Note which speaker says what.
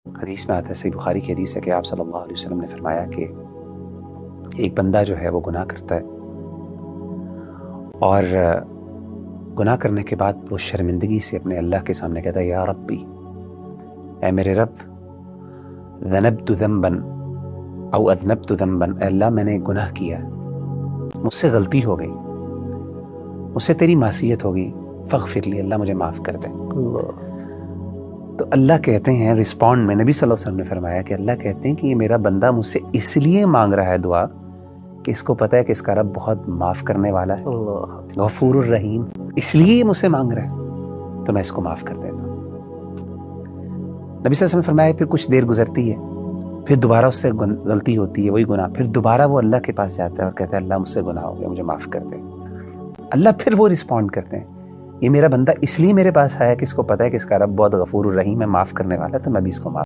Speaker 1: حدیث میں آتا ہے، صحیح بخاری کی حدیث ہے کہ آپ صلی اللہ علیہ وسلم نے فرمایا کہ ایک بندہ جو ہے وہ گناہ کرتا ہے اور گناہ کرنے کے بعد وہ شرمندگی سے اپنے اللہ کے سامنے کہتا ہے، یا ربی، اے میرے رب، ذنبت ذنبا او اذنبت ذنبا، اے اللہ میں نے گناہ کیا، مجھ سے غلطی ہو گئی، مجھ سے تیری معصیت ہو گئی، فاغفر لی، اللہ مجھے معاف کر دے۔ تو اللہ کہتے ہیں رسپونڈ میں، نبی صلی اللہ علیہ وسلم نے فرمایا کہ اللہ کہتے ہیں کہ یہ میرا بندہ مجھ سے اس لیے مانگ رہا ہے دعا کہ اس کو پتہ ہے کہ اس کا رب بہت معاف کرنے والا ہے، غفور الرحیم، اس لیے یہ مجھ سے مانگ رہا ہے تو میں اس کو معاف کر دیتا ہوں۔ نبی صلی اللہ علیہ وسلم نے فرمایا پھر کچھ دیر گزرتی ہے، پھر دوبارہ اس سے غلطی ہوتی ہے، وہی گناہ، پھر دوبارہ وہ اللہ کے پاس جاتا ہے اور کہتا ہے اللہ مجھ سے گناہ ہو گیا، مجھے معاف کر دے۔ اللہ پھر وہ رسپونڈ کرتے ہیں، یہ میرا بندہ اس لیے میرے پاس آیا کہ اس کو پتہ ہے کہ اس کا رب بہت غفور الرحیم ہے، معاف کرنے والا ہے، تو میں بھی اس کو معاف